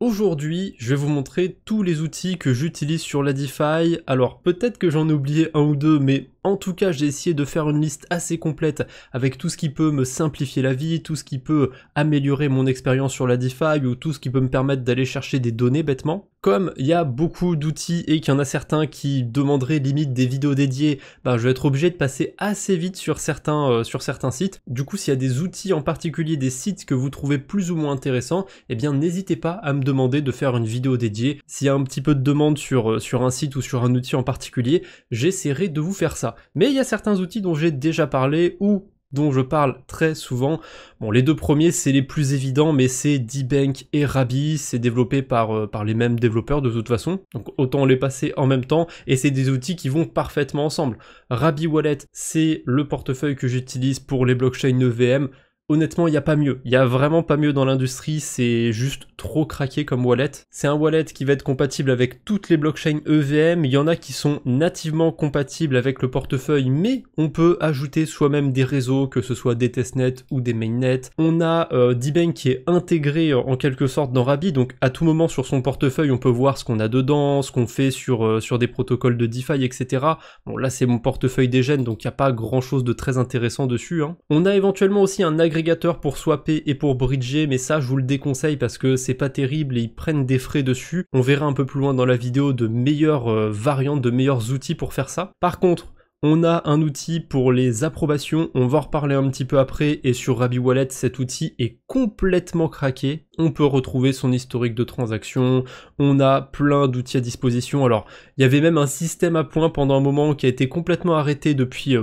Aujourd'hui, je vais vous montrer tous les outils que j'utilise sur Ladify. Alors peut-être que j'en ai oublié un ou deux, mais en tout cas j'ai essayé de faire une liste assez complète avec tout ce qui peut me simplifier la vie, tout ce qui peut améliorer mon expérience sur Ladify ou tout ce qui peut me permettre d'aller chercher des données bêtement. Comme il y a beaucoup d'outils et qu'il y en a certains qui demanderaient limite des vidéos dédiées, je vais être obligé de passer assez vite sur certains sites. Du coup, s'il y a des outils en particulier, des sites que vous trouvez plus ou moins intéressants, eh bien n'hésitez pas à me demander de faire une vidéo dédiée. S'il y a un petit peu de demande sur un site ou sur un outil en particulier, j'essaierai de vous faire ça. Mais il y a certains outils dont j'ai déjà parlé ou dont je parle très souvent. Bon, les deux premiers, c'est les plus évidents, mais c'est Dbank et Rabby, c'est développé par les mêmes développeurs de toute façon, donc autant les passer en même temps, et c'est des outils qui vont parfaitement ensemble. Rabby Wallet, c'est le portefeuille que j'utilise pour les blockchains EVM. Honnêtement, il n'y a pas mieux. Il n'y a vraiment pas mieux dans l'industrie, c'est juste trop craqué comme wallet. C'est un wallet qui va être compatible avec toutes les blockchains EVM. Il y en a qui sont nativement compatibles avec le portefeuille, mais on peut ajouter soi-même des réseaux, que ce soit des testnets ou des mainnets. On a Dbank qui est intégré en quelque sorte dans Rabby, donc à tout moment sur son portefeuille, on peut voir ce qu'on a dedans, ce qu'on fait sur des protocoles de DeFi, etc. Bon, là c'est mon portefeuille Degen, donc il n'y a pas grand-chose de très intéressant dessus. On a éventuellement aussi un agrégateur pour swapper et pour bridger, mais ça je vous le déconseille parce que c'est pas terrible et ils prennent des frais dessus. On verra un peu plus loin dans la vidéo de meilleures variantes, de meilleurs outils pour faire ça. Par contre, on a un outil pour les approbations, on va en reparler un petit peu après, et sur Rabby Wallet, cet outil est complètement craqué. On peut retrouver son historique de transactions, on a plein d'outils à disposition. Alors, il y avait même un système à points pendant un moment qui a été complètement arrêté depuis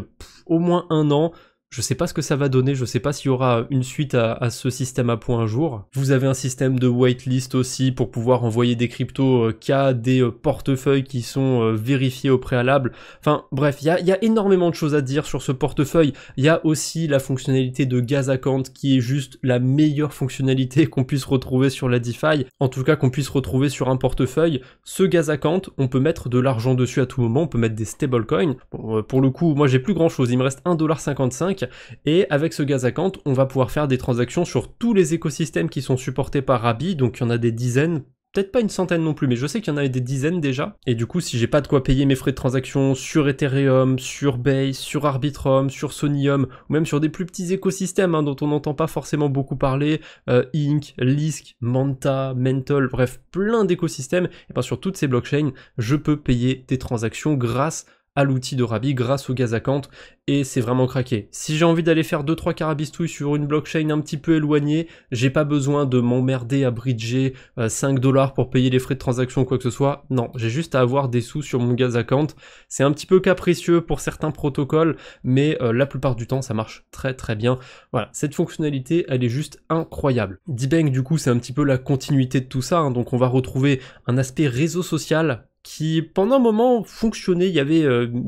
au moins un an. Je sais pas ce que ça va donner, je sais pas s'il y aura une suite à ce système à points un jour. Vous avez un système de whitelist aussi pour pouvoir envoyer des cryptos qu'à des portefeuilles qui sont vérifiés au préalable. Enfin bref, il y a énormément de choses à dire sur ce portefeuille. Il y a aussi la fonctionnalité de Gas Account qui est juste la meilleure fonctionnalité qu'on puisse retrouver sur Ladify. En tout cas qu'on puisse retrouver sur un portefeuille. Ce Gas Account, on peut mettre de l'argent dessus à tout moment, on peut mettre des stablecoins. Bon, pour le coup, moi j'ai plus grand chose, il me reste 1,55$. Et avec ce Gas Account, on va pouvoir faire des transactions sur tous les écosystèmes qui sont supportés par Rabby, donc il y en a des dizaines, peut-être pas une centaine non plus, mais je sais qu'il y en avait des dizaines déjà. Et du coup, si j'ai pas de quoi payer mes frais de transaction sur Ethereum, sur Base, sur Arbitrum, sur Sonium, ou même sur des plus petits écosystèmes dont on n'entend pas forcément beaucoup parler, Inc, Lisk, Manta, Mental, bref, plein d'écosystèmes, et bien sur toutes ces blockchains, je peux payer des transactions grâce à l'outil de Rabby, grâce au Gas Account, et c'est vraiment craqué. Si j'ai envie d'aller faire 2-3 carabistouilles sur une blockchain un petit peu éloignée, j'ai pas besoin de m'emmerder à bridger 5$ pour payer les frais de transaction ou quoi que ce soit. Non, j'ai juste à avoir des sous sur mon Gas Account. C'est un petit peu capricieux pour certains protocoles, mais la plupart du temps ça marche très très bien. Voilà, cette fonctionnalité elle est juste incroyable. Dbank du coup c'est un petit peu la continuité de tout ça, donc on va retrouver un aspect réseau social qui pendant un moment fonctionnait, il y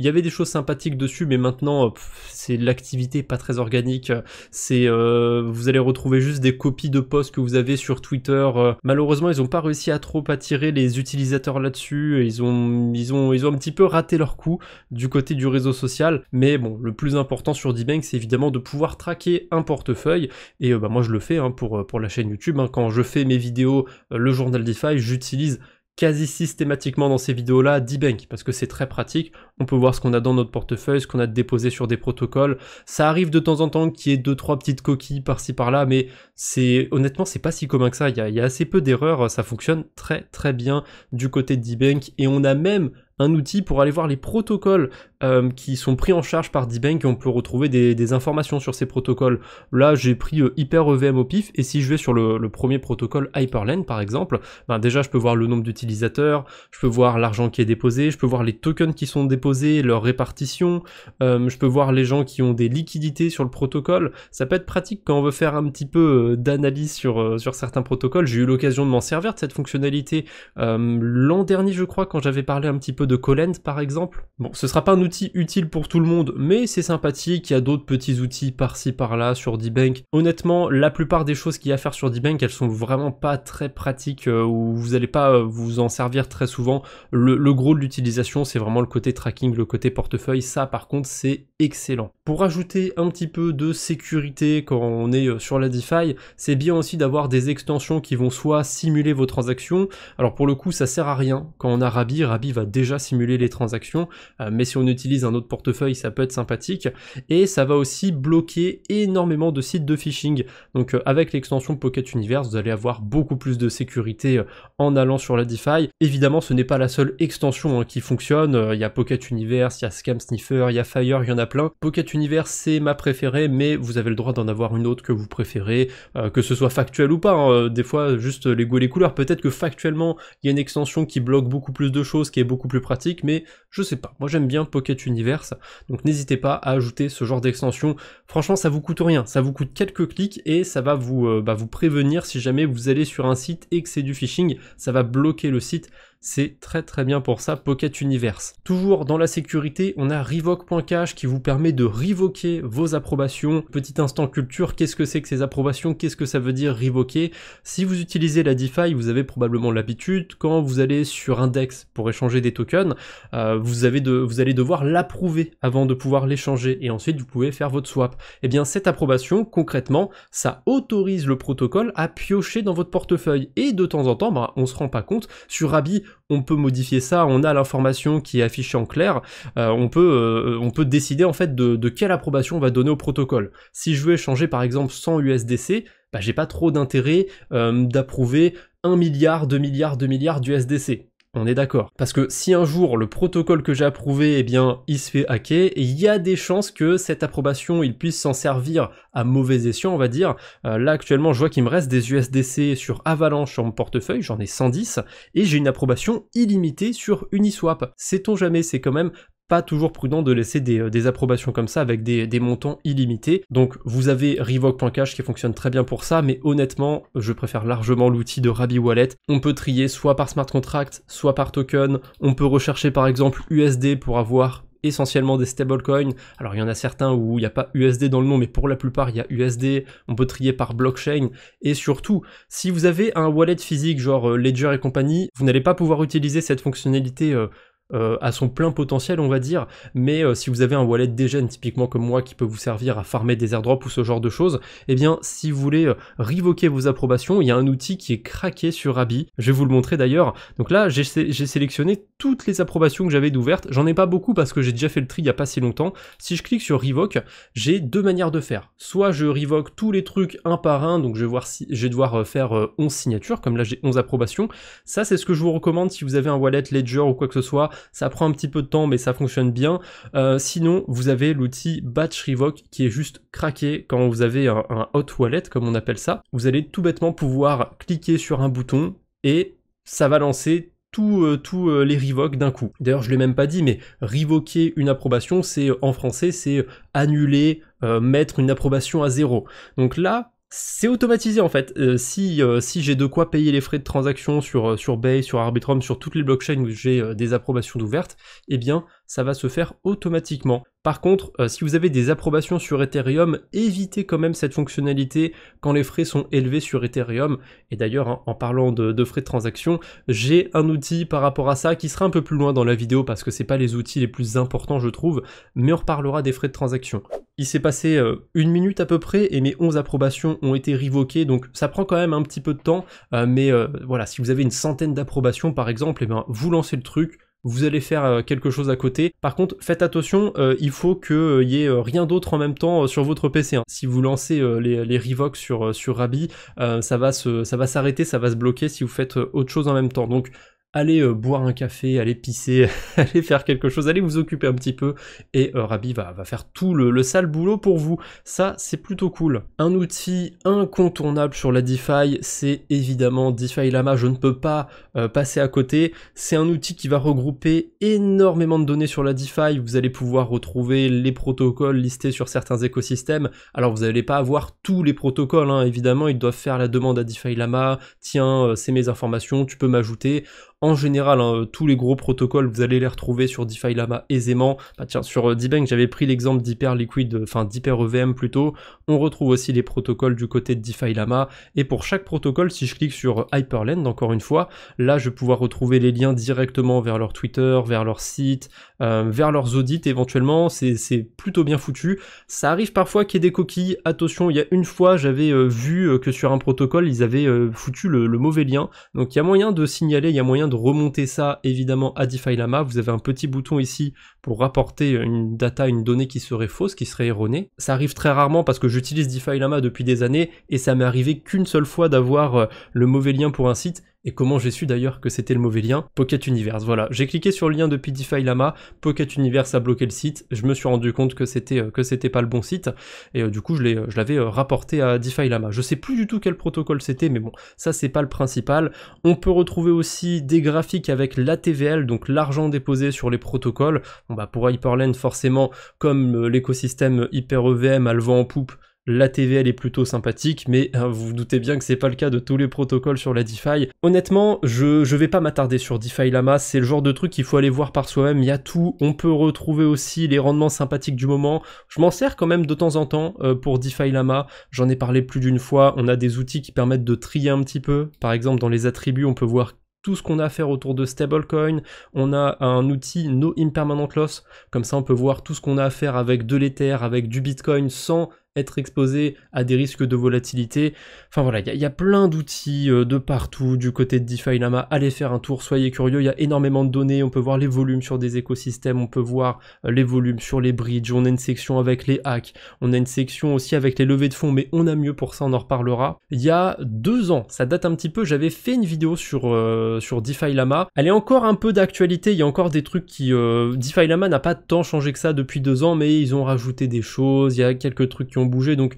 avait des choses sympathiques dessus, mais maintenant c'est l'activité pas très organique, c'est vous allez retrouver juste des copies de posts que vous avez sur Twitter. Malheureusement ils ont pas réussi à trop attirer les utilisateurs là-dessus, ils ont un petit peu raté leur coup du côté du réseau social, mais bon, le plus important sur Dbank c'est évidemment de pouvoir traquer un portefeuille, et moi je le fais pour la chaîne YouTube, quand je fais mes vidéos, le journal DeFi, j'utilise quasi systématiquement dans ces vidéos-là Dbank, parce que c'est très pratique, on peut voir ce qu'on a dans notre portefeuille, ce qu'on a déposé sur des protocoles, ça arrive de temps en temps qu'il y ait 2-3 petites coquilles par-ci par-là, mais honnêtement c'est pas si commun que ça, il y a assez peu d'erreurs, ça fonctionne très très bien du côté de Dbank, et on a même un outil pour aller voir les protocoles qui sont pris en charge par Dbank, et on peut retrouver des informations sur ces protocoles. Là j'ai pris HyperEVM au pif, et si je vais sur le premier protocole Hyperlane par exemple, déjà je peux voir le nombre d'utilisateurs, je peux voir l'argent qui est déposé, je peux voir les tokens qui sont déposés, leur répartition, je peux voir les gens qui ont des liquidités sur le protocole. Ça peut être pratique quand on veut faire un petit peu d'analyse sur certains protocoles. J'ai eu l'occasion de m'en servir de cette fonctionnalité l'an dernier je crois, quand j'avais parlé un petit peu de Colend par exemple. Bon, ce sera pas un outil outil utile pour tout le monde, mais c'est sympathique. Il y a d'autres petits outils par-ci par-là sur D-Bank. Honnêtement, la plupart des choses qu'il y a à faire sur D-Bank, elles sont vraiment pas très pratiques, ou vous n'allez pas vous en servir très souvent. Le gros de l'utilisation, c'est vraiment le côté tracking, le côté portefeuille. Ça, par contre, c'est excellent. Pour ajouter un petit peu de sécurité quand on est sur la DeFi, c'est bien aussi d'avoir des extensions qui vont soit simuler vos transactions. Alors pour le coup, ça sert à rien. Quand on a Rabbi va déjà simuler les transactions, mais si on utilise un autre portefeuille, ça peut être sympathique. Et ça va aussi bloquer énormément de sites de phishing. Donc avec l'extension Pocket Universe, vous allez avoir beaucoup plus de sécurité en allant sur la DeFi. Évidemment, ce n'est pas la seule extension qui fonctionne. Il y a Pocket Universe, il y a Scam Sniffer, il y a Fire, il y en a plein. Pocket Universe, c'est ma préférée, mais vous avez le droit d'en avoir une autre que vous préférez, que ce soit factuel ou pas, hein. Des fois, juste les goûts et les couleurs. Peut-être que factuellement, il y a une extension qui bloque beaucoup plus de choses, qui est beaucoup plus pratique, mais je sais pas. Moi, j'aime bien Pocket Universe, donc n'hésitez pas à ajouter ce genre d'extension. Franchement, ça vous coûte rien, ça vous coûte quelques clics et ça va vous prévenir si jamais vous allez sur un site et que c'est du phishing, ça va bloquer le site. C'est très très bien pour ça, Pocket Universe. Toujours dans la sécurité, on a Revoke.cash qui vous permet de revoquer vos approbations. Petit instant culture, qu'est-ce que c'est que ces approbations? Qu'est-ce que ça veut dire revoquer? Si vous utilisez la DeFi, vous avez probablement l'habitude, quand vous allez sur Index pour échanger des tokens, vous allez devoir l'approuver avant de pouvoir l'échanger et ensuite vous pouvez faire votre swap. Et bien cette approbation, concrètement, ça autorise le protocole à piocher dans votre portefeuille et de temps en temps, on se rend pas compte, sur Rabbi, on peut modifier ça, on a l'information qui est affichée en clair, on peut décider en fait de quelle approbation on va donner au protocole. Si je veux échanger par exemple 100 USDC, j'ai pas trop d'intérêt d'approuver 1 milliard, 2 milliards, 2 milliards d'USDC. On est d'accord. Parce que si un jour le protocole que j'ai approuvé, eh bien, il se fait hacker, il y a des chances que cette approbation, il puisse s'en servir à mauvais escient, on va dire. Là, actuellement, je vois qu'il me reste des USDC sur Avalanche sur mon portefeuille, j'en ai 110, et j'ai une approbation illimitée sur Uniswap. Sait-on jamais, c'est quand même pas toujours prudent de laisser des approbations comme ça avec des montants illimités. Donc vous avez Revoke.cash qui fonctionne très bien pour ça, mais honnêtement, je préfère largement l'outil de Rabbi Wallet. On peut trier soit par smart contract, soit par token. On peut rechercher par exemple USD pour avoir essentiellement des stablecoins. Alors il y en a certains où il n'y a pas USD dans le nom, mais pour la plupart il y a USD. On peut trier par blockchain. Et surtout, si vous avez un wallet physique genre Ledger et compagnie, vous n'allez pas pouvoir utiliser cette fonctionnalité à son plein potentiel, on va dire, mais si vous avez un wallet degen typiquement comme moi qui peut vous servir à farmer des airdrops ou ce genre de choses, eh bien si vous voulez revoquer vos approbations, il y a un outil qui est craqué sur Rabbi, je vais vous le montrer d'ailleurs. Donc là j'ai sélectionné toutes les approbations que j'avais d'ouvertes, j'en ai pas beaucoup parce que j'ai déjà fait le tri il y a pas si longtemps. Si je clique sur Revoke, j'ai deux manières de faire, soit je revoque tous les trucs un par un, donc je vais devoir faire 11 signatures, comme là j'ai 11 approbations. Ça c'est ce que je vous recommande si vous avez un wallet Ledger ou quoi que ce soit. Ça prend un petit peu de temps mais ça fonctionne bien. Sinon vous avez l'outil Batch Revoke qui est juste craqué quand vous avez un hot wallet comme on appelle ça. Vous allez tout bêtement pouvoir cliquer sur un bouton et ça va lancer tous les revoques d'un coup. D'ailleurs je l'ai même pas dit, mais revoquer une approbation, c'est en français c'est annuler, mettre une approbation à 0. Donc là c'est automatisé en fait. Si j'ai de quoi payer les frais de transaction sur Base, sur Arbitrum, sur toutes les blockchains où j'ai des approbations d'ouvertes, eh bien ça va se faire automatiquement. Par contre, si vous avez des approbations sur Ethereum, évitez quand même cette fonctionnalité quand les frais sont élevés sur Ethereum. Et d'ailleurs, hein, en parlant de frais de transaction, j'ai un outil par rapport à ça qui sera un peu plus loin dans la vidéo parce que c'est pas les outils les plus importants je trouve, mais on reparlera des frais de transaction. Il s'est passé 1 minute à peu près et mes 11 approbations ont été revoquées, donc ça prend quand même un petit peu de temps, mais voilà, si vous avez une centaine d'approbations par exemple, eh ben, vous lancez le truc, vous allez faire quelque chose à côté. Par contre, faites attention, il faut qu'il y ait rien d'autre en même temps sur votre PC. Hein. Si vous lancez les revoques sur Rabbi, ça va s'arrêter, ça va se bloquer si vous faites autre chose en même temps. Donc allez boire un café, allez pisser, allez faire quelque chose, allez vous occuper un petit peu et Rabbi va faire tout le sale boulot pour vous. Ça, c'est plutôt cool. Un outil incontournable sur la DeFi, c'est évidemment DeFi Lama. Je ne peux pas passer à côté. C'est un outil qui va regrouper énormément de données sur la DeFi. Vous allez pouvoir retrouver les protocoles listés sur certains écosystèmes. Alors vous n'allez pas avoir tous les protocoles, hein. Évidemment, ils doivent faire la demande à DeFi Lama. Tiens, c'est mes informations, tu peux m'ajouter. En général, hein, tous les gros protocoles, vous allez les retrouver sur DeFi Lama aisément. Bah tiens, sur D-Bank, j'avais pris l'exemple d'Hyperliquid, enfin d'HyperEVM plutôt. On retrouve aussi les protocoles du côté de DeFi Lama. Et pour chaque protocole, si je clique sur Hyperlend, encore une fois, là, je vais pouvoir retrouver les liens directement vers leur Twitter, vers leur site, vers leurs audits éventuellement. C'est plutôt bien foutu. Ça arrive parfois qu'il y ait des coquilles. Attention, il y a une fois, j'avais vu que sur un protocole, ils avaient foutu le mauvais lien. Donc il y a moyen de signaler, il y a moyen de remonter ça évidemment à DeFi Lama. Vous avez un petit bouton ici pour rapporter une data, une donnée qui serait fausse, qui serait erronée. Ça arrive très rarement parce que j'utilise DeFi Lama depuis des années et ça m'est arrivé qu'une seule fois d'avoir le mauvais lien pour un site. Et comment j'ai su d'ailleurs que c'était le mauvais lien? Pocket Universe, voilà. J'ai cliqué sur le lien depuis DeFi Lama, Pocket Universe a bloqué le site, je me suis rendu compte que c'était pas le bon site, et du coup je l'avais rapporté à DeFi Lama. Je sais plus du tout quel protocole c'était, mais bon, ça c'est pas le principal. On peut retrouver aussi des graphiques avec l'ATVL, donc l'argent déposé sur les protocoles. Bon bah pour Hyperlend forcément, comme l'écosystème HyperEVM a le vent en poupe, la TVL est plutôt sympathique, mais vous vous doutez bien que c'est pas le cas de tous les protocoles sur la DeFi. Honnêtement, je vais pas m'attarder sur DeFi Lama, c'est le genre de truc qu'il faut aller voir par soi-même, il y a tout, on peut retrouver aussi les rendements sympathiques du moment. Je m'en sers quand même de temps en temps pour DeFi Lama, j'en ai parlé plus d'une fois, on a des outils qui permettent de trier un petit peu, par exemple dans les attributs on peut voir tout ce qu'on a à faire autour de stablecoin, on a un outil No Impermanent Loss, comme ça on peut voir tout ce qu'on a à faire avec de l'Ether, avec du Bitcoin sans être exposé à des risques de volatilité. Enfin voilà, il y a plein d'outils de partout du côté de DeFi Lama. Allez faire un tour, soyez curieux, il y a énormément de données, on peut voir les volumes sur des écosystèmes, on peut voir les volumes sur les bridges, on a une section avec les hacks, on a une section aussi avec les levées de fonds, mais on a mieux pour ça, on en reparlera. Il y a 2 ans, ça date un petit peu, j'avais fait une vidéo sur DeFi Lama. Elle est encore un peu d'actualité, il y a encore des trucs qui... DeFi Lama n'a pas tant changé que ça depuis 2 ans, mais ils ont rajouté des choses, il y a quelques trucs qui ont bougé, donc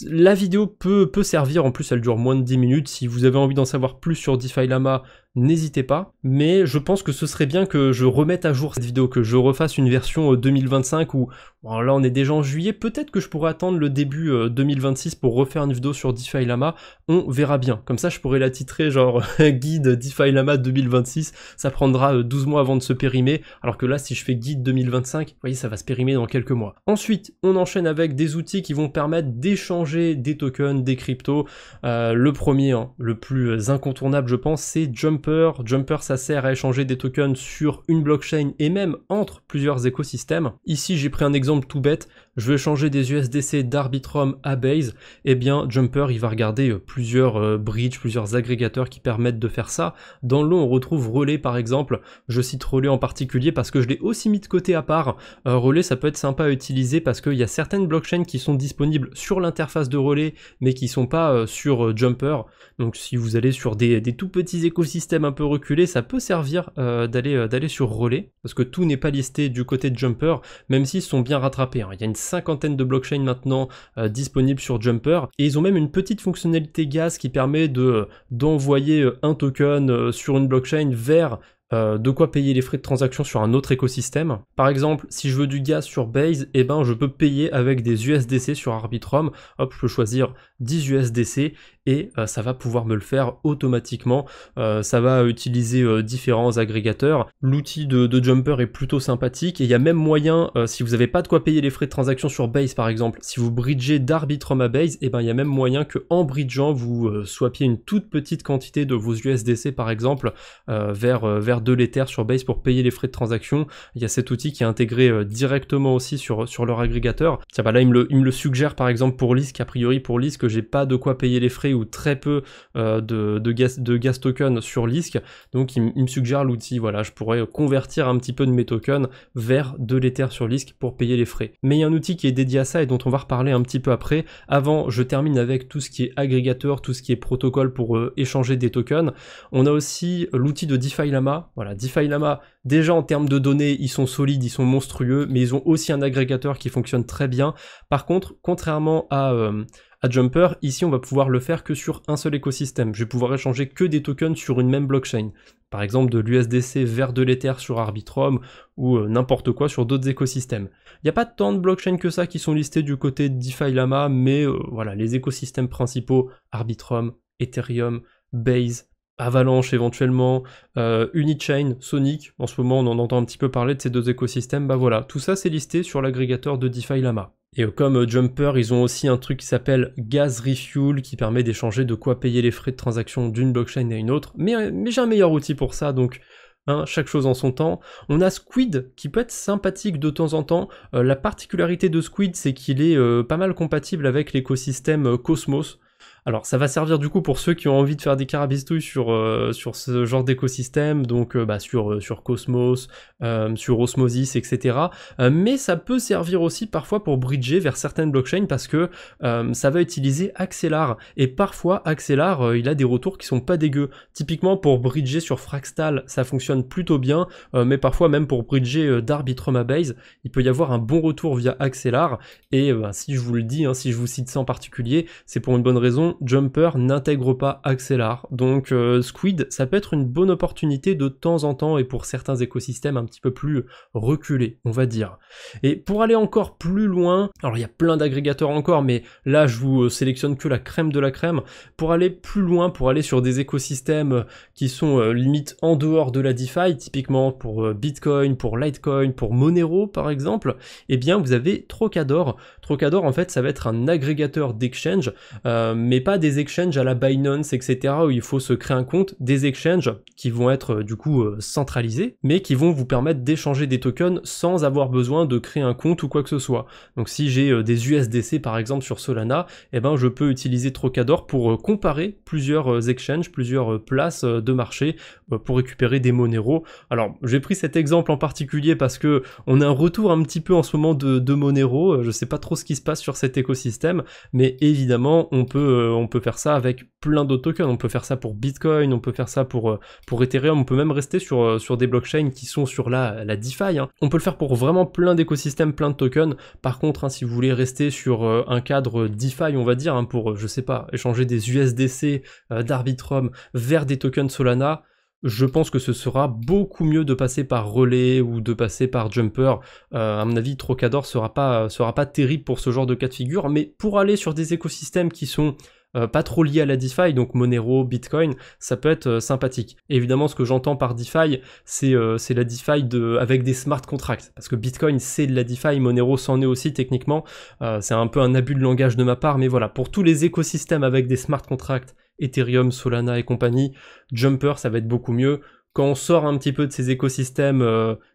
la vidéo peut servir, en plus elle dure moins de 10 minutes, si vous avez envie d'en savoir plus sur DeFi Lama, n'hésitez pas, mais je pense que ce serait bien que je remette à jour cette vidéo, que je refasse une version 2025 où, bon là on est déjà en juillet, peut-être que je pourrais attendre le début 2026 pour refaire une vidéo sur DeFi Lama, on verra bien, comme ça je pourrais la titrer genre guide DeFi Lama 2026, ça prendra 12 mois avant de se périmer, alors que là si je fais guide 2025, vous voyez ça va se périmer dans quelques mois. Ensuite, on enchaîne avec des outils qui vont permettre d'échanger des tokens, des cryptos, le premier, hein, le plus incontournable je pense, c'est Jumper. Jumper, ça sert à échanger des tokens sur une blockchain et même entre plusieurs écosystèmes. Ici, j'ai pris un exemple tout bête. Je veux échanger des USDC d'Arbitrum à Base. Eh bien, Jumper, il va regarder plusieurs bridges, plusieurs agrégateurs qui permettent de faire ça. Dans le lot, on retrouve Relais, par exemple. Je cite Relais en particulier parce que je l'ai aussi mis de côté à part. Relais, ça peut être sympa à utiliser parce qu'il y a certaines blockchains qui sont disponibles sur l'interface de Relais, mais qui sont pas sur Jumper. Donc, si vous allez sur des tout petits écosystèmes un peu reculés, ça peut servir d'aller sur Relais, parce que tout n'est pas listé du côté de Jumper, même s'ils sont bien rattrapés, hein. Il y a une 50aine de blockchains maintenant disponibles sur Jumper, et ils ont même une petite fonctionnalité gas qui permet d'envoyer un token sur une blockchain vers de quoi payer les frais de transaction sur un autre écosystème. Par exemple, si je veux du gaz sur Base, eh ben je peux payer avec des USDC sur Arbitrum. Hop, je peux choisir 10 USDC et ça va pouvoir me le faire automatiquement. Ça va utiliser différents agrégateurs. L'outil de Jumper est plutôt sympathique et il y a même moyen, si vous n'avez pas de quoi payer les frais de transaction sur Base par exemple, si vous bridgez d'Arbitrum à Base, eh ben il y a même moyen que en bridgeant vous swapiez une toute petite quantité de vos USDC par exemple vers de l'Ether sur Base pour payer les frais de transaction. Il y a cet outil qui est intégré directement aussi sur leur agrégateur. Tiens bah là il me le suggère par exemple pour Lisk, a priori pour Lisk j'ai pas de quoi payer les frais ou très peu de gas token sur Lisk, donc il me suggère l'outil, voilà, je pourrais convertir un petit peu de mes tokens vers de l'Ether sur Lisk pour payer les frais. Mais il y a un outil qui est dédié à ça et dont on va reparler un petit peu après. Avant, je termine avec tout ce qui est agrégateur, tout ce qui est protocole pour échanger des tokens. On a aussi l'outil de DeFi Lama. Voilà, DeFi Lama, déjà en termes de données, ils sont solides, ils sont monstrueux, mais ils ont aussi un agrégateur qui fonctionne très bien. Par contre, contrairement à Jumper, ici on va pouvoir le faire que sur un seul écosystème. Je vais pouvoir échanger que des tokens sur une même blockchain. Par exemple de l'USDC vers de l'Ether sur Arbitrum ou n'importe quoi sur d'autres écosystèmes. Il n'y a pas tant de blockchains que ça qui sont listées du côté de DeFi Lama, mais voilà, les écosystèmes principaux, Arbitrum, Ethereum, Base, Avalanche éventuellement, Unichain, Sonic, en ce moment on en entend un petit peu parler de ces deux écosystèmes, bah voilà, tout ça c'est listé sur l'agrégateur de DeFi Llama. Et comme Jumper, ils ont aussi un truc qui s'appelle Gas Refuel qui permet d'échanger de quoi payer les frais de transaction d'une blockchain à une autre, mais j'ai un meilleur outil pour ça, donc hein, chaque chose en son temps. On a Squid qui peut être sympathique de temps en temps. La particularité de Squid, c'est qu'il est pas mal compatible avec l'écosystème Cosmos. Alors ça va servir du coup pour ceux qui ont envie de faire des carabistouilles sur ce genre d'écosystème, donc sur Cosmos, sur Osmosis, etc. Mais ça peut servir aussi parfois pour bridger vers certaines blockchains parce que ça va utiliser Axelar, et parfois Axelar il a des retours qui sont pas dégueux. Typiquement pour bridger sur Fraxtal ça fonctionne plutôt bien, mais parfois même pour bridger d'Arbitrum à Base, il peut y avoir un bon retour via Axelar, et si je vous le dis, hein, si je vous cite ça en particulier, c'est pour une bonne raison. Jumper n'intègre pas Axelar, donc Squid ça peut être une bonne opportunité de temps en temps et pour certains écosystèmes un petit peu plus reculés, on va dire. Et pour aller encore plus loin, alors il y a plein d'agrégateurs encore, mais là je vous sélectionne que la crème de la crème. Pour aller plus loin, pour aller sur des écosystèmes qui sont limite en dehors de la DeFi, typiquement pour Bitcoin, pour Litecoin, pour Monero par exemple, eh bien vous avez Trocador. Trocador en fait ça va être un agrégateur d'exchange, mais pas des exchanges à la Binance, etc. où il faut se créer un compte, des exchanges qui vont être du coup centralisés, mais qui vont vous permettre d'échanger des tokens sans avoir besoin de créer un compte ou quoi que ce soit. Donc si j'ai des USDC par exemple sur Solana, eh ben je peux utiliser Trocador pour comparer plusieurs exchanges, plusieurs places de marché pour récupérer des Monero. Alors j'ai pris cet exemple en particulier parce que on a un retour un petit peu en ce moment de Monero, je sais pas trop ce qui se passe sur cet écosystème, mais évidemment on peut faire ça avec plein d'autres tokens, on peut faire ça pour Bitcoin, on peut faire ça pour Ethereum, on peut même rester sur des blockchains qui sont sur la DeFi, hein. On peut le faire pour vraiment plein d'écosystèmes, plein de tokens. Par contre, hein, si vous voulez rester sur un cadre DeFi, on va dire, hein, pour, je sais pas, échanger des USDC d'Arbitrum vers des tokens Solana, je pense que ce sera beaucoup mieux de passer par Relais ou de passer par Jumper. À mon avis, Trocador sera pas terrible pour ce genre de cas de figure, mais pour aller sur des écosystèmes qui sont pas trop liés à la DeFi, donc Monero, Bitcoin, ça peut être sympathique. Et évidemment, ce que j'entends par DeFi, c'est la DeFi avec des smart contracts, parce que Bitcoin c'est de la DeFi, Monero c'en est aussi techniquement, c'est un peu un abus de langage de ma part, mais voilà, pour tous les écosystèmes avec des smart contracts, Ethereum, Solana et compagnie, Jumper ça va être beaucoup mieux. Quand on sort un petit peu de ces écosystèmes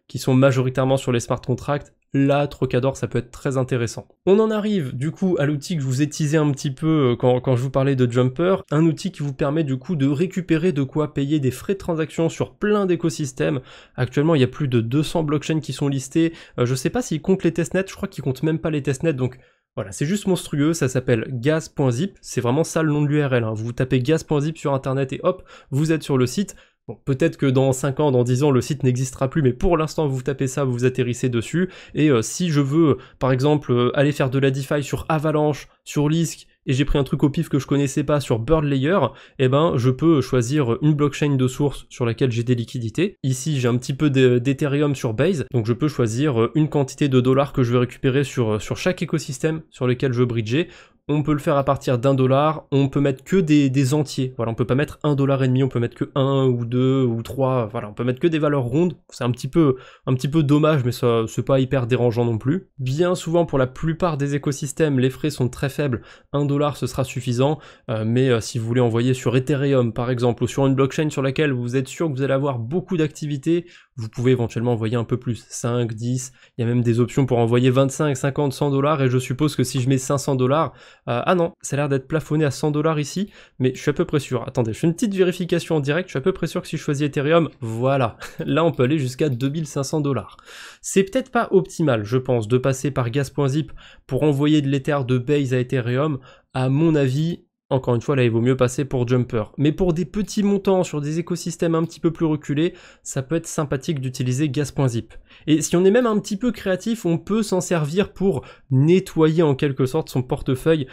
qui sont majoritairement sur les smart contracts, là, Trocador, ça peut être très intéressant. On en arrive du coup à l'outil que je vous ai teasé un petit peu quand je vous parlais de Jumper, un outil qui vous permet du coup de récupérer de quoi payer des frais de transaction sur plein d'écosystèmes. Actuellement, il y a plus de 200 blockchains qui sont listées. Je sais pas s'ils comptent les testnets, je crois qu'ils comptent même pas les testnets, donc voilà, c'est juste monstrueux, ça s'appelle gas.zip, c'est vraiment ça le nom de l'URL, hein. Vous tapez gas.zip sur internet et hop, vous êtes sur le site. Bon, peut-être que dans 5 ans, dans 10 ans, le site n'existera plus, mais pour l'instant, vous tapez ça, vous atterrissez dessus, et si je veux, par exemple, aller faire de la DeFi sur Avalanche, sur Lisk, et j'ai pris un truc au pif que je connaissais pas sur Bird Layer, eh ben, je peux choisir une blockchain de source sur laquelle j'ai des liquidités. Ici, j'ai un petit peu d'Ethereum sur Base, donc je peux choisir une quantité de dollars que je vais récupérer sur chaque écosystème sur lequel je veux bridger. On peut le faire à partir $1, on peut mettre que des entiers, voilà, on peut pas mettre $1,50, on peut mettre que 1 ou 2 ou 3, voilà, on peut mettre que des valeurs rondes, c'est un petit peu dommage, mais ça, c'est pas hyper dérangeant non plus. Bien souvent, pour la plupart des écosystèmes, les frais sont très faibles, $1 ce sera suffisant, mais si vous voulez envoyer sur Ethereum par exemple, ou sur une blockchain sur laquelle vous êtes sûr que vous allez avoir beaucoup d'activités, vous pouvez éventuellement envoyer un peu plus, 5, 10, il y a même des options pour envoyer 25, 50, $100, et je suppose que si je mets $500, ah non, ça a l'air d'être plafonné à $100 ici, mais je suis à peu près sûr. Attendez, je fais une petite vérification en direct, je suis à peu près sûr que si je choisis Ethereum, voilà, là on peut aller jusqu'à $2500. C'est peut-être pas optimal, je pense, de passer par gas.zip pour envoyer de l'Ether de Base à Ethereum. À mon avis, encore une fois, là, il vaut mieux passer pour Jumper. Mais pour des petits montants sur des écosystèmes un petit peu plus reculés, ça peut être sympathique d'utiliser gas.zip. Et si on est même un petit peu créatif, on peut s'en servir pour nettoyer en quelque sorte son portefeuille.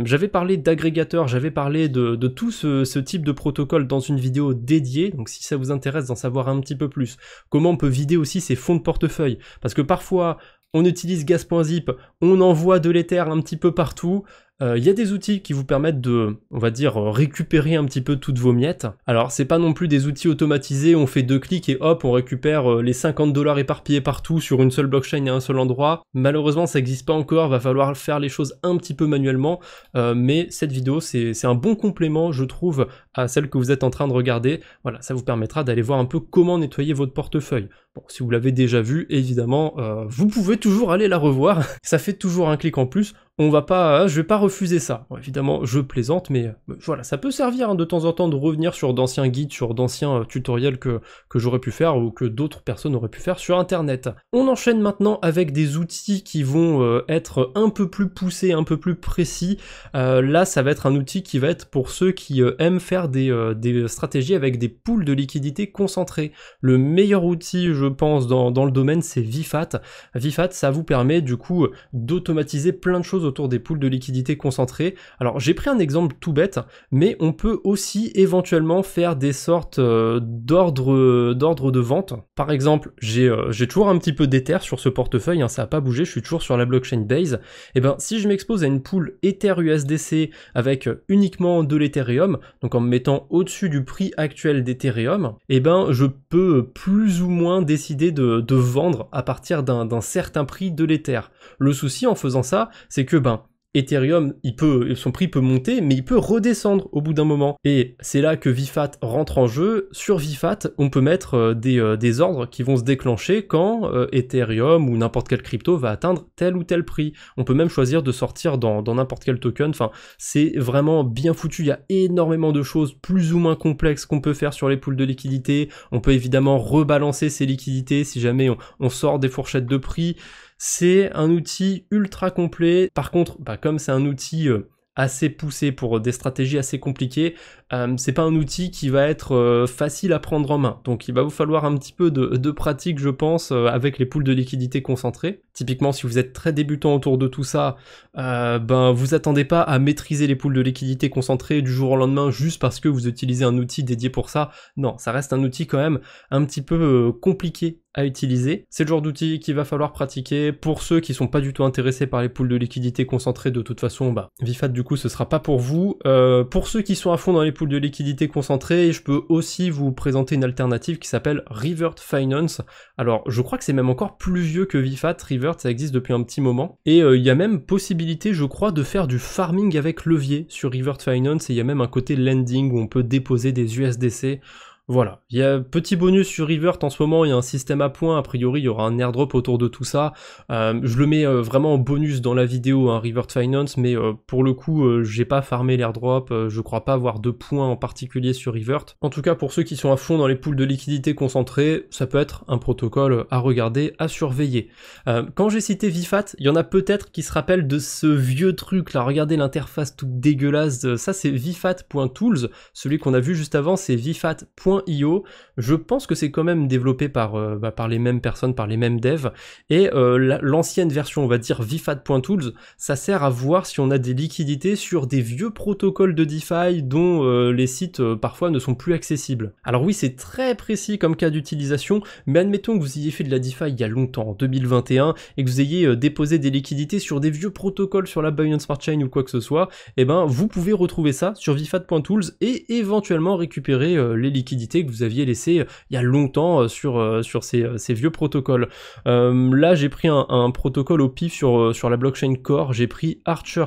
J'avais parlé d'agrégateurs, j'avais parlé de tout ce type de protocole dans une vidéo dédiée, donc si ça vous intéresse d'en savoir un petit peu plus. Comment on peut vider aussi ses fonds de portefeuille. Parce que parfois, on utilise gas.zip, on envoie de l'Ether un petit peu partout, Il y a des outils qui vous permettent de, on va dire, récupérer un petit peu toutes vos miettes. Alors c'est pas non plus des outils automatisés, on fait 2 clics et hop, on récupère les 50 $ éparpillés partout sur une seule blockchain et un seul endroit. Malheureusement ça n'existe pas encore, va falloir faire les choses un petit peu manuellement, mais cette vidéo c'est un bon complément je trouve à celle que vous êtes en train de regarder. Voilà, ça vous permettra d'aller voir un peu comment nettoyer votre portefeuille. Bon, si vous l'avez déjà vu, évidemment, vous pouvez toujours aller la revoir, ça fait toujours un clic en plus. On va pas, je vais pas refuser ça. Bon, évidemment, je plaisante, mais voilà, ça peut servir hein, de temps en temps de revenir sur d'anciens guides, sur d'anciens tutoriels que j'aurais pu faire ou que d'autres personnes auraient pu faire sur internet. On enchaîne maintenant avec des outils qui vont être un peu plus poussés, un peu plus précis. Là, ça va être un outil qui va être pour ceux qui aiment faire des stratégies avec des pools de liquidités concentrés. Le meilleur outil, je pense, dans le domaine, c'est VFAT. VFAT, ça vous permet du coup d'automatiser plein de choses autour des pools de liquidités concentrés. Alors j'ai pris un exemple tout bête, mais on peut aussi éventuellement faire des sortes d'ordre de vente. Par exemple, j'ai toujours un petit peu d'Ether sur ce portefeuille, hein, ça n'a pas bougé, je suis toujours sur la blockchain Base. Et ben si je m'expose à une pool Ether USDC avec uniquement de l'Ethereum, donc en me mettant au-dessus du prix actuel d'Ethereum, et ben je peux plus ou moins décider de vendre à partir d'un certain prix de l'Ether. Le souci en faisant ça, c'est que Ethereum, son prix peut monter, mais il peut redescendre au bout d'un moment. Et c'est là que VFAT rentre en jeu. Sur VFAT, on peut mettre des ordres qui vont se déclencher quand Ethereum ou n'importe quelle crypto va atteindre tel ou tel prix. On peut même choisir de sortir dans n'importe quel token. Enfin, c'est vraiment bien foutu. Il y a énormément de choses plus ou moins complexes qu'on peut faire sur les pools de liquidités. On peut évidemment rebalancer ces liquidités si jamais on sort des fourchettes de prix. C'est un outil ultra complet. Par contre, comme c'est un outil assez poussé pour des stratégies assez compliquées, c'est pas un outil qui va être facile à prendre en main. Donc il va vous falloir un petit peu de pratique, je pense, avec les pools de liquidité concentrés. Typiquement, si vous êtes très débutant autour de tout ça, vous attendez pas à maîtriser les pools de liquidité concentrés du jour au lendemain juste parce que vous utilisez un outil dédié pour ça. Non, ça reste un outil quand même un petit peu compliqué à utiliser. C'est le genre d'outil qu'il va falloir pratiquer. Pour ceux qui sont pas du tout intéressés par les pools de liquidité concentrés, de toute façon, VFAT du coup ce sera pas pour vous. Pour ceux qui sont à fond dans les pools de liquidité concentrés, je peux aussi vous présenter une alternative qui s'appelle Revert Finance. Alors je crois que c'est même encore plus vieux que VFAT. Revert, ça existe depuis un petit moment. Et il y a même possibilité, je crois, de faire du farming avec levier sur Revert Finance, et il y a même un côté lending où on peut déposer des USDC. Voilà, il y a petit bonus sur Revert en ce moment, il y a un système à points, a priori il y aura un airdrop autour de tout ça. Je le mets vraiment en bonus dans la vidéo, hein, Revert Finance, mais pour le coup j'ai pas farmé l'airdrop, je crois pas avoir de points en particulier sur Revert. En tout cas pour ceux qui sont à fond dans les pools de liquidité concentrés, ça peut être un protocole à regarder, à surveiller. Quand j'ai cité VFAT, il y en a peut-être qui se rappellent de ce vieux truc là, regardez l'interface toute dégueulasse, ça c'est vfat.tools, celui qu'on a vu juste avant c'est vfat.io. Je pense que c'est quand même développé par les mêmes personnes, par les mêmes devs, et l'ancienne version, on va dire vfat.tools, ça sert à voir si on a des liquidités sur des vieux protocoles de DeFi dont les sites parfois ne sont plus accessibles. Alors oui, c'est très précis comme cas d'utilisation, mais admettons que vous ayez fait de la DeFi il y a longtemps, en 2021, et que vous ayez déposé des liquidités sur des vieux protocoles sur la Binance Smart Chain ou quoi que ce soit, et vous pouvez retrouver ça sur vfat.tools et éventuellement récupérer les liquidités que vous aviez laissé il y a longtemps sur ces vieux protocoles. Là j'ai pris un protocole au pif sur la blockchain Core, j'ai pris Archer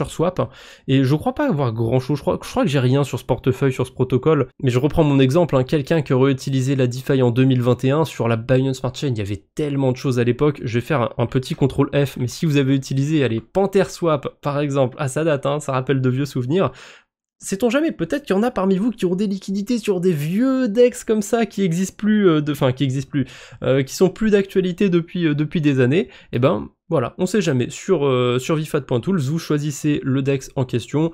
Swap, et je crois pas avoir grand chose, je crois que j'ai rien sur ce portefeuille, sur ce protocole, mais je reprends mon exemple, hein, quelqu'un qui aurait utilisé la DeFi en 2021 sur la Binance Smart Chain, il y avait tellement de choses à l'époque, je vais faire un petit CTRL F, mais si vous avez utilisé, allez, PantherSwap par exemple, ça date, hein, ça rappelle de vieux souvenirs. Sait-on jamais, peut-être qu'il y en a parmi vous qui ont des liquidités sur des vieux DEX comme ça qui existent plus, qui sont plus d'actualité depuis des années, et voilà, on sait jamais. Sur vfat.tools, vous choisissez le DEX en question.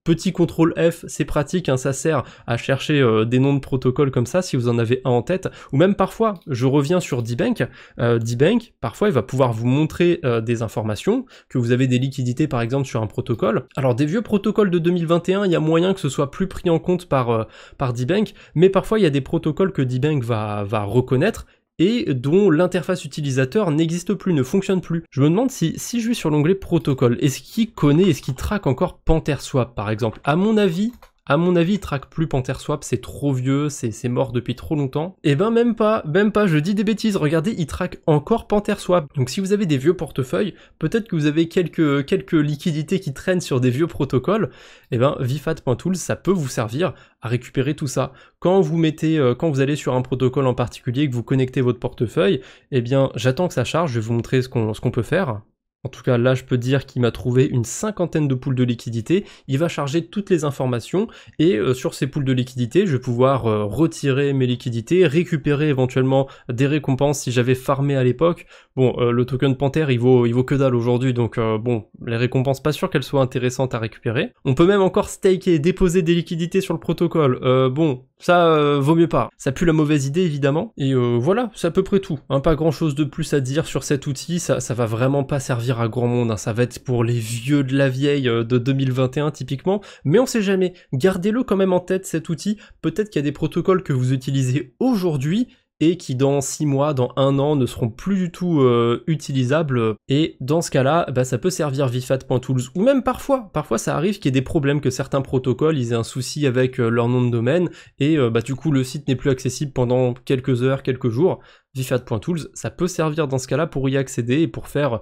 Petit CTRL F, c'est pratique, hein, ça sert à chercher des noms de protocoles comme ça, si vous en avez un en tête. Ou même parfois, je reviens sur DBank. DBank, parfois, il va pouvoir vous montrer des informations, que vous avez des liquidités par exemple sur un protocole. Alors des vieux protocoles de 2021, il y a moyen que ce soit plus pris en compte par DBank, mais parfois il y a des protocoles que DBank va reconnaître, et dont l'interface utilisateur n'existe plus, ne fonctionne plus. Je me demande si je vais sur l'onglet protocole, est-ce qu'il connaît, est-ce qu'il traque encore PanterSwap par exemple? À mon avis, il traque plus PanterSwap, c'est trop vieux, c'est mort depuis trop longtemps. Et ben même pas, je dis des bêtises, regardez, il traque encore PanterSwap. Donc si vous avez des vieux portefeuilles, peut-être que vous avez quelques liquidités qui traînent sur des vieux protocoles, et ben vifat.tools, ça peut vous servir à récupérer tout ça. Quand vous allez sur un protocole en particulier, que vous connectez votre portefeuille, eh bien j'attends que ça charge, je vais vous montrer ce qu'on peut faire. En tout cas, là, je peux dire qu'il m'a trouvé une 50aine de poules de liquidité. Il va charger toutes les informations et sur ces poules de liquidité, je vais pouvoir retirer mes liquidités, récupérer éventuellement des récompenses si j'avais farmé à l'époque. Bon, le token Panther, il vaut que dalle aujourd'hui, donc bon, les récompenses, pas sûr qu'elles soient intéressantes à récupérer. On peut même encore staker, déposer des liquidités sur le protocole. Bon, ça vaut mieux pas. Ça pue la mauvaise idée, évidemment. Et voilà, c'est à peu près tout. Hein, pas grand chose de plus à dire sur cet outil, ça va vraiment pas servir à grand monde, hein. Ça va être pour les vieux de la vieille de 2021 typiquement, mais on sait jamais, gardez-le quand même en tête cet outil, peut-être qu'il y a des protocoles que vous utilisez aujourd'hui et qui dans 6 mois, dans 1 an ne seront plus du tout utilisables, et dans ce cas-là, bah, ça peut servir vifat.tools, ou même parfois ça arrive qu'il y ait des problèmes, que certains protocoles, ils aient un souci avec leur nom de domaine, et bah, du coup le site n'est plus accessible pendant quelques heures, quelques jours. Vifat.tools, ça peut servir dans ce cas-là pour y accéder et pour faire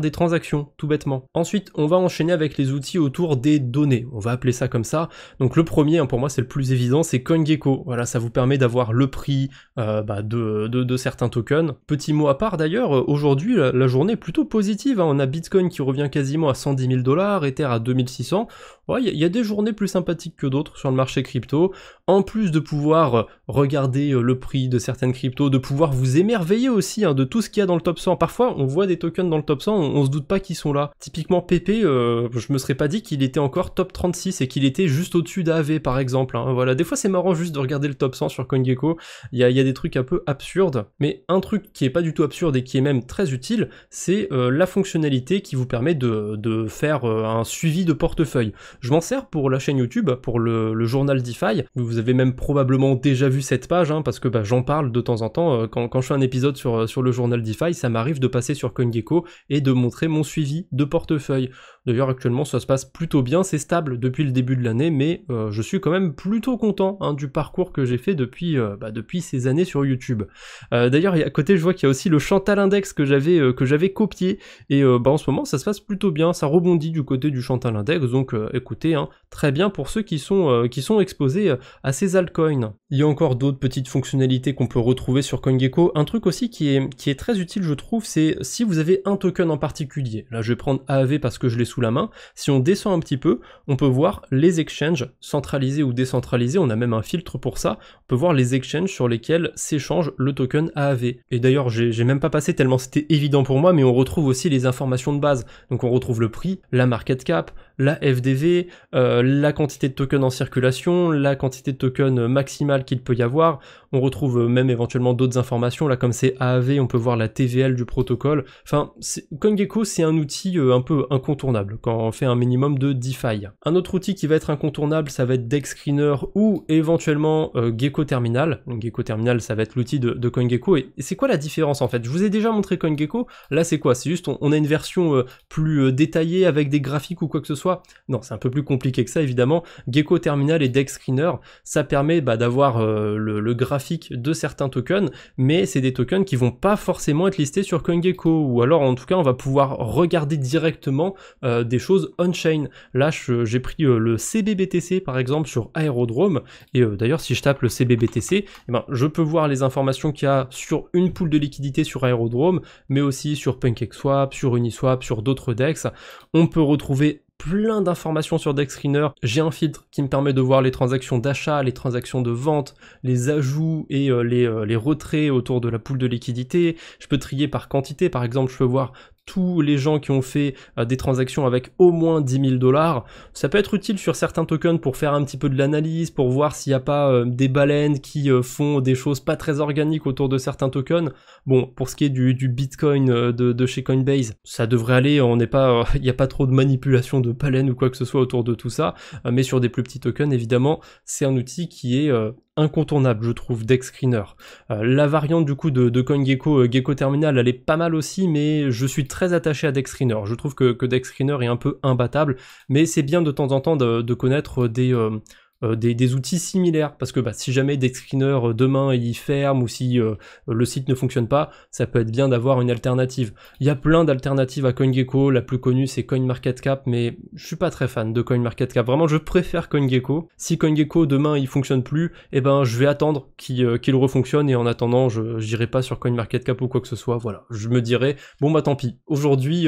des transactions, tout bêtement. Ensuite, on va enchaîner avec les outils autour des données, on va appeler ça comme ça. Donc le premier, hein, pour moi c'est le plus évident, c'est CoinGecko. Voilà, ça vous permet d'avoir le prix de certains tokens. Petit mot à part d'ailleurs, aujourd'hui la journée est plutôt positive, hein. On a Bitcoin qui revient quasiment à 110 000 $, Ether à 2600. Ouais, il y a des journées plus sympathiques que d'autres sur le marché crypto. En plus de pouvoir regarder le prix de certaines cryptos, de pouvoir vous émerveiller aussi, hein, de tout ce qu'il y a dans le top 100. Parfois, on voit des tokens dans le top 100, on se doute pas qu'ils sont là. Typiquement, PP, je me serais pas dit qu'il était encore top 36 et qu'il était juste au-dessus d'AV, par exemple. Hein. Voilà, des fois, c'est marrant juste de regarder le top 100 sur CoinGecko. Il y a des trucs un peu absurdes. Mais un truc qui est pas du tout absurde et qui est même très utile, c'est la fonctionnalité qui vous permet de faire un suivi de portefeuille. Je m'en sers pour la chaîne YouTube, pour le journal DeFi. Vous avez même probablement déjà vu cette page, hein, parce que j'en parle de temps en temps. Quand je fais un épisode sur le journal DeFi, ça m'arrive de passer sur CoinGecko et de montrer mon suivi de portefeuille. D'ailleurs, actuellement, ça se passe plutôt bien, c'est stable depuis le début de l'année, mais je suis quand même plutôt content, hein, du parcours que j'ai fait depuis ces années sur YouTube. D'ailleurs, à côté, je vois qu'il y a aussi le Chantal Index que j'avais copié, et en ce moment, ça se passe plutôt bien, ça rebondit du côté du Chantal Index, donc écoutez, hein, très bien pour ceux qui sont exposés à ces altcoins. Il y a encore d'autres petites fonctionnalités qu'on peut retrouver sur CoinGecko. Un truc aussi qui est très utile, je trouve, c'est si vous avez un token en particulier. Là, je vais prendre AAV parce que je l'ai sous la main. Si on descend un petit peu, on peut voir les exchanges centralisés ou décentralisés. On a même un filtre pour ça. On peut voir les exchanges sur lesquels s'échange le token AAV. Et d'ailleurs, j'ai même pas passé tellement c'était évident pour moi, mais on retrouve aussi les informations de base. Donc on retrouve le prix, la market cap, la FDV, la quantité de tokens en circulation, la quantité de tokens maximale qu'il peut y avoir. On retrouve même éventuellement d'autres informations. Là, comme c'est AAV, on peut voir la TVL du protocole. Enfin, CoinGecko, c'est un outil un peu incontournable quand on fait un minimum de DeFi. Un autre outil qui va être incontournable, ça va être DexScreener ou éventuellement Gecko Terminal. Donc, Gecko Terminal, ça va être l'outil de CoinGecko. Et c'est quoi la différence en fait? Je vous ai déjà montré CoinGecko. Là, c'est quoi? C'est juste on a une version plus détaillée avec des graphiques ou quoi que ce soit. Non, c'est un peu plus compliqué que ça, évidemment. Gecko Terminal et DexScreener, ça permet d'avoir le graphique de certains tokens, mais c'est des tokens qui vont pas forcément être listés sur CoinGecko, ou alors en tout cas on va pouvoir regarder directement des choses on-chain. Là j'ai pris le CBBTC par exemple sur Aerodrome, et d'ailleurs si je tape le CBBTC, je peux voir les informations qu'il y a sur une pool de liquidité sur Aerodrome, mais aussi sur PancakeSwap, sur Uniswap, sur d'autres DEX. On peut retrouver plein d'informations sur DexScreener. J'ai un filtre qui me permet de voir les transactions d'achat, les transactions de vente, les ajouts et les retraits autour de la pool de liquidité. Je peux trier par quantité, par exemple, je peux voir tous les gens qui ont fait des transactions avec au moins 10 000 $. Ça peut être utile sur certains tokens pour faire un petit peu de l'analyse, pour voir s'il n'y a pas des baleines qui font des choses pas très organiques autour de certains tokens. Bon, pour ce qui est du Bitcoin de chez Coinbase, ça devrait aller, il n'y a pas trop de manipulation de baleines ou quoi que ce soit autour de tout ça, mais sur des plus petits tokens, évidemment, c'est un outil qui est incontournable, je trouve, DexScreener. La variante du coup de CoinGecko, Gecko Terminal, elle est pas mal aussi, mais je suis très attaché à DexScreener. Je trouve que DexScreener est un peu imbattable, mais c'est bien de temps en temps de connaître des outils similaires, parce que si jamais DexScreener demain il ferme ou si le site ne fonctionne pas, ça peut être bien d'avoir une alternative. Il y a plein d'alternatives à CoinGecko, la plus connue c'est CoinMarketCap, mais je suis pas très fan de CoinMarketCap, vraiment je préfère CoinGecko. Si CoinGecko demain il fonctionne plus, eh ben je vais attendre qu'il refonctionne, et en attendant j'irai pas sur CoinMarketCap ou quoi que ce soit, voilà. Je me dirais, bon tant pis, aujourd'hui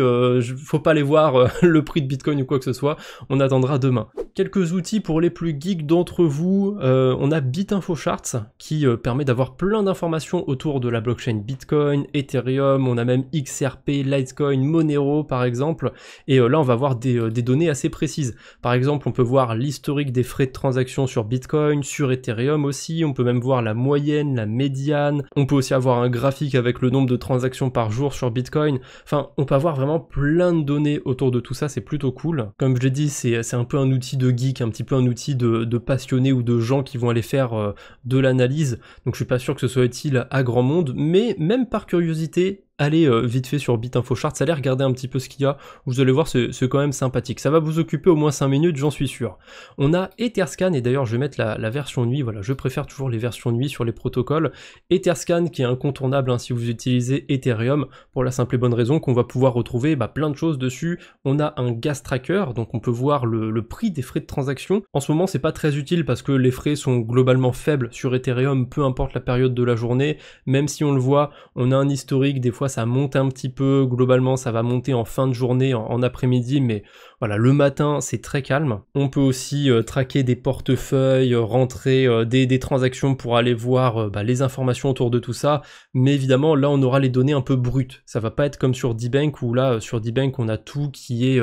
faut pas aller voir le prix de Bitcoin ou quoi que ce soit, on attendra demain. Quelques outils pour les plus geeks d'entre vous, on a BitInfoCharts qui permet d'avoir plein d'informations autour de la blockchain Bitcoin, Ethereum, on a même XRP, Litecoin, Monero par exemple, et là on va avoir des données assez précises. Par exemple, on peut voir l'historique des frais de transaction sur Bitcoin, sur Ethereum aussi, on peut même voir la moyenne, la médiane, on peut aussi avoir un graphique avec le nombre de transactions par jour sur Bitcoin, enfin on peut avoir vraiment plein de données autour de tout ça, c'est plutôt cool. Comme je l'ai dit, c'est un peu un outil de geek, un petit peu un outil de passionnés ou de gens qui vont aller faire de l'analyse, donc je suis pas sûr que ce soit utile à grand monde, mais même par curiosité, allez vite fait sur BitInfoCharts, allez regarder un petit peu ce qu'il y a, vous allez voir c'est quand même sympathique, ça va vous occuper au moins 5 minutes, j'en suis sûr. On a Etherscan, et d'ailleurs je vais mettre la version nuit, voilà, je préfère toujours les versions nuit sur les protocoles. Etherscan qui est incontournable si vous utilisez Ethereum, pour la simple et bonne raison qu'on va pouvoir retrouver plein de choses dessus. On a un gas tracker, donc on peut voir le prix des frais de transaction. En ce moment c'est pas très utile parce que les frais sont globalement faibles sur Ethereum, peu importe la période de la journée, même si on le voit, on a un historique, des fois ça monte un petit peu, globalement ça va monter en fin de journée, en après-midi, mais voilà, le matin c'est très calme. On peut aussi traquer des portefeuilles, rentrer des transactions pour aller voir les informations autour de tout ça, mais évidemment là on aura les données un peu brutes, ça va pas être comme sur DBank où là sur DBank on a tout qui est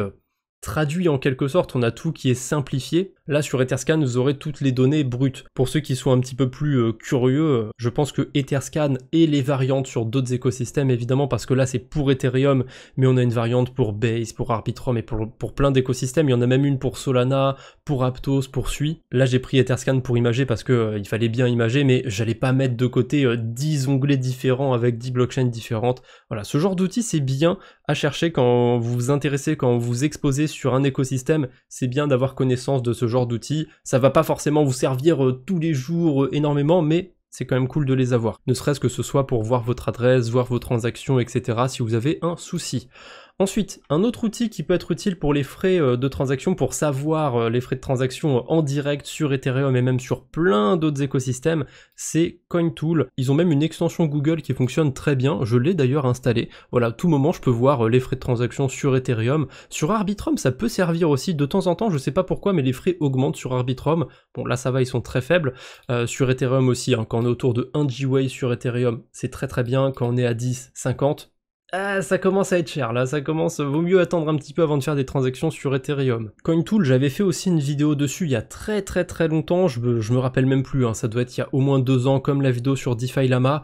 traduit en quelque sorte, on a tout qui est simplifié. Là sur Etherscan vous aurez toutes les données brutes. Pour ceux qui sont un petit peu plus curieux, je pense que Etherscan et les variantes sur d'autres écosystèmes évidemment, parce que là c'est pour Ethereum, mais on a une variante pour Base, pour Arbitrum et pour plein d'écosystèmes, il y en a même une pour Solana, pour Aptos, pour Sui. Là j'ai pris Etherscan pour imager parce que il fallait bien imager, mais j'allais pas mettre de côté 10 onglets différents avec 10 blockchains différentes. Voilà, ce genre d'outil c'est bien à chercher quand vous vous intéressez, quand vous exposez sur un écosystème, c'est bien d'avoir connaissance de ce genre d'outils. Ça va pas forcément vous servir tous les jours énormément, mais c'est quand même cool de les avoir. Ne serait-ce que ce soit pour voir votre adresse, voir vos transactions, etc. si vous avez un souci. Ensuite, un autre outil qui peut être utile pour les frais de transaction, pour savoir les frais de transaction en direct sur Ethereum et même sur plein d'autres écosystèmes, c'est CoinTool. Ils ont même une extension Google qui fonctionne très bien, je l'ai d'ailleurs installée. Voilà, à tout moment je peux voir les frais de transaction sur Ethereum. Sur Arbitrum ça peut servir aussi de temps en temps, je sais pas pourquoi, mais les frais augmentent sur Arbitrum. Bon là ça va, ils sont très faibles. Sur Ethereum aussi, quand on est autour de 1 GWay sur Ethereum, c'est très bien. Quand on est à 10, 50... ça commence à être cher là, vaut mieux attendre un petit peu avant de faire des transactions sur Ethereum. CoinTool, j'avais fait aussi une vidéo dessus il y a très longtemps, je me rappelle même plus, ça doit être il y a au moins 2 ans, comme la vidéo sur DeFi Lama.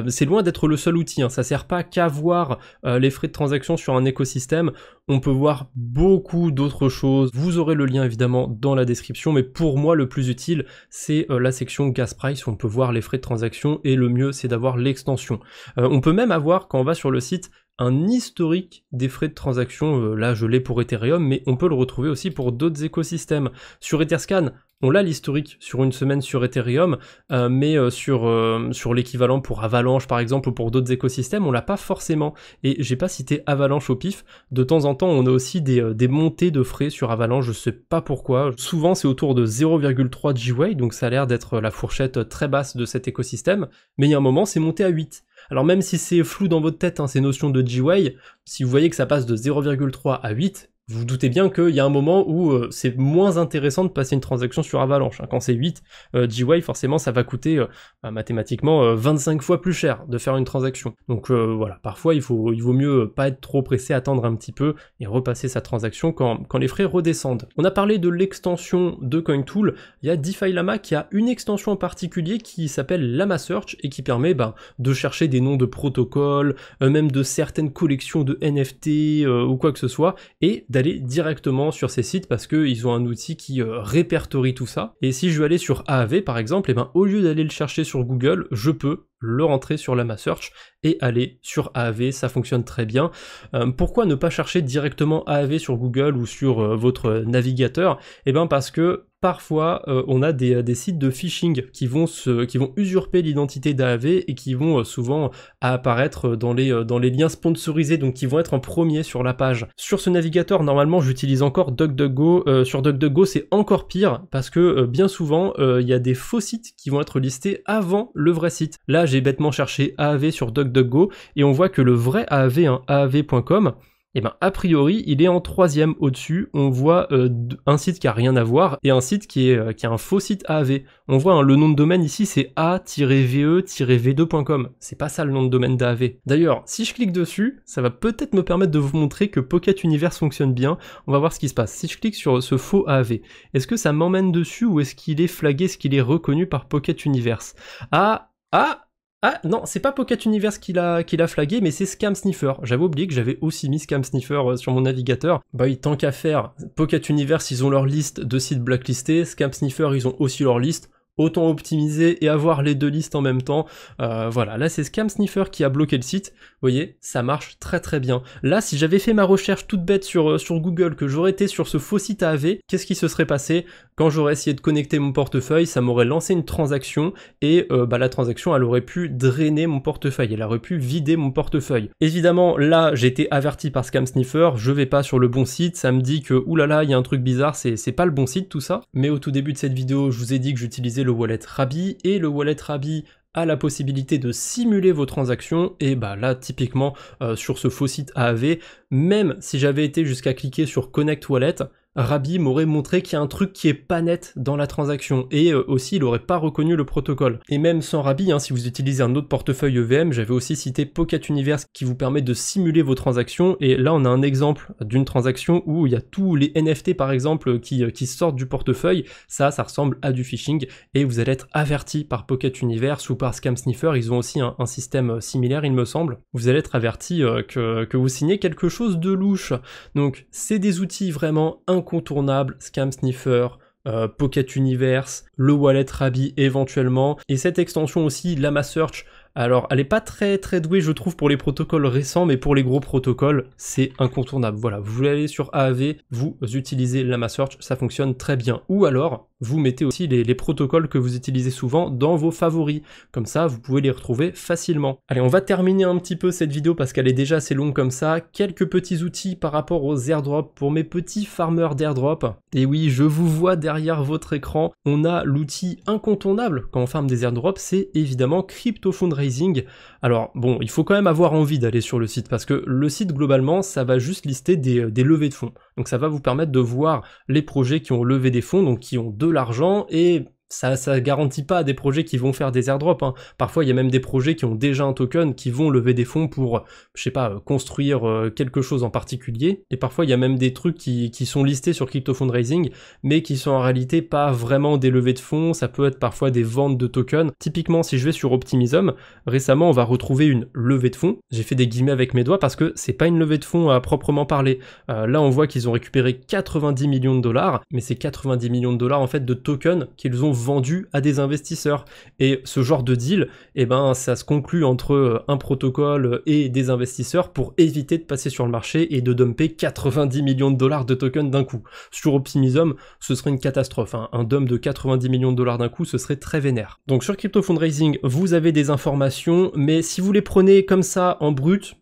C'est loin d'être le seul outil, ça sert pas qu'à voir les frais de transaction sur un écosystème, on peut voir beaucoup d'autres choses, vous aurez le lien évidemment dans la description, mais pour moi le plus utile c'est la section Gas Price où on peut voir les frais de transaction, et le mieux c'est d'avoir l'extension. On peut même avoir, quand on va sur le site, un historique des frais de transaction, là je l'ai pour Ethereum, mais on peut le retrouver aussi pour d'autres écosystèmes. Sur Etherscan, on l'a l'historique sur une semaine sur Ethereum, mais sur l'équivalent pour Avalanche par exemple, ou pour d'autres écosystèmes, on l'a pas forcément. Et j'ai pas cité Avalanche au pif, de temps en temps on a aussi des montées de frais sur Avalanche, je sais pas pourquoi. Souvent c'est autour de 0,3 GWay, donc ça a l'air d'être la fourchette très basse de cet écosystème, mais il y a un moment c'est monté à 8. Alors même si c'est flou dans votre tête, ces notions de GWay, si vous voyez que ça passe de 0,3 à 8, vous vous doutez bien qu'il y a un moment où c'est moins intéressant de passer une transaction sur Avalanche. Quand c'est 8, GWay, forcément, ça va coûter mathématiquement 25 fois plus cher de faire une transaction. Donc voilà, parfois il vaut mieux pas être trop pressé, attendre un petit peu et repasser sa transaction quand les frais redescendent. On a parlé de l'extension de CoinTool, il y a DeFi Lama qui a une extension en particulier qui s'appelle Lama Search et qui permet de chercher des noms de protocoles, même de certaines collections de NFT ou quoi que ce soit, et d'aller directement sur ces sites parce qu'ils ont un outil qui répertorie tout ça. Et si je veux aller sur AAV par exemple, et ben au lieu d'aller le chercher sur Google, je peux le rentrer sur Lama Search et aller sur AAV, ça fonctionne très bien. Pourquoi ne pas chercher directement AAV sur Google ou sur votre navigateur? Et ben parce que parfois on a des sites de phishing qui vont usurper l'identité d'AAV et qui vont souvent apparaître dans les liens sponsorisés, donc qui vont être en premier sur la page. Sur ce navigateur, normalement j'utilise encore DuckDuckGo. Sur DuckDuckGo c'est encore pire parce que bien souvent il y a des faux sites qui vont être listés avant le vrai site. Là j'ai bêtement cherché AAV sur DuckDuckGo et on voit que le vrai AAV, hein, AAV.com, et ben a priori il est en 3e au-dessus. On voit un site qui a rien à voir et un site qui a un faux site AAV. On voit hein, le nom de domaine ici c'est a-ve-v2.com. C'est pas ça le nom de domaine d'AAV. D'ailleurs si je clique dessus, ça va peut-être me permettre de vous montrer que Pocket Universe fonctionne bien. On va voir ce qui se passe. Si je clique sur ce faux AAV, est-ce que ça m'emmène dessus ou est-ce qu'il est flagué, est-ce qu'il est reconnu par Pocket Universe? Ah non, c'est pas Pocket Universe qui l'a flagué, mais c'est Scam Sniffer. J'avais oublié que j'avais aussi mis Scam Sniffer sur mon navigateur. Bah oui, tant qu'à faire, Pocket Universe, ils ont leur liste de sites blacklistés, Scam Sniffer, ils ont aussi leur liste. Autant optimiser et avoir les deux listes en même temps. Voilà, là c'est Scam Sniffer qui a bloqué le site. Vous voyez, ça marche très très bien. Là, si j'avais fait ma recherche toute bête sur Google, que j'aurais été sur ce faux site AAV, qu'est-ce qui se serait passé? Quand j'aurais essayé de connecter mon portefeuille, ça m'aurait lancé une transaction et la transaction, elle aurait pu drainer mon portefeuille, elle aurait pu vider mon portefeuille. Évidemment, là, j'ai été averti par Scam Sniffer, je vais pas sur le bon site, ça me dit que oulala, il y a un truc bizarre, c'est pas le bon site tout ça. Mais au tout début de cette vidéo, je vous ai dit que j'utilisais le wallet Rabby, et le wallet Rabby a la possibilité de simuler vos transactions, et bah là typiquement sur ce faux site AAV, même si j'avais été jusqu'à cliquer sur Connect Wallet, Rabby m'aurait montré qu'il y a un truc qui est pas net dans la transaction, et aussi il aurait pas reconnu le protocole. Et même sans Rabby, hein, si vous utilisez un autre portefeuille EVM, j'avais aussi cité Pocket Universe qui vous permet de simuler vos transactions, et là on a un exemple d'une transaction où il y a tous les NFT par exemple qui sortent du portefeuille. Ça ressemble à du phishing, et vous allez être averti par Pocket Universe ou par Scam Sniffer, ils ont aussi un système similaire il me semble. Vous allez être averti que vous signez quelque chose de louche. Donc c'est des outils vraiment incontournables, Scam Sniffer, Pocket Universe, le wallet Rabby éventuellement, et cette extension aussi, Lama Search. Alors, elle est pas très douée, je trouve, pour les protocoles récents, mais pour les gros protocoles, c'est incontournable. Voilà, vous voulez aller sur AAV, vous utilisez Lama Search, ça fonctionne très bien. Ou alors, vous mettez aussi les protocoles que vous utilisez souvent dans vos favoris. Comme ça, vous pouvez les retrouver facilement. Allez, on va terminer un petit peu cette vidéo parce qu'elle est déjà assez longue comme ça. Quelques petits outils par rapport aux airdrops pour mes petits farmers d'airdrop. Et oui, je vous vois derrière votre écran. On a l'outil incontournable quand on farme des airdrops, c'est évidemment Crypto Fundraising. Alors bon, il faut quand même avoir envie d'aller sur le site parce que le site globalement ça va juste lister des levées de fonds. Donc ça va vous permettre de voir les projets qui ont levé des fonds, donc qui ont de l'argent, et ça garantit pas des projets qui vont faire des airdrops, hein. Parfois il y a même des projets qui ont déjà un token qui vont lever des fonds pour, je sais pas, construire quelque chose en particulier, et parfois il y a même des trucs qui sont listés sur Crypto Fundraising mais qui sont en réalité pas vraiment des levées de fonds. Ça peut être parfois des ventes de tokens. Typiquement si je vais sur Optimism, récemment on va retrouver une levée de fonds. J'ai fait des guillemets avec mes doigts parce que c'est pas une levée de fonds à proprement parler. Là on voit qu'ils ont récupéré 90 millions de dollars, mais c'est 90 millions de dollars en fait de tokens qu'ils ont vendus à des investisseurs. Et ce genre de deal, eh ben ça se conclut entre un protocole et des investisseurs pour éviter de passer sur le marché et de dumper 90 millions de dollars de tokens d'un coup. Sur Optimism, ce serait une catastrophe, hein. Un dump de 90 millions de dollars d'un coup, ce serait très vénère. Donc sur Crypto Fundraising, vous avez des informations, mais si vous les prenez comme ça en brut,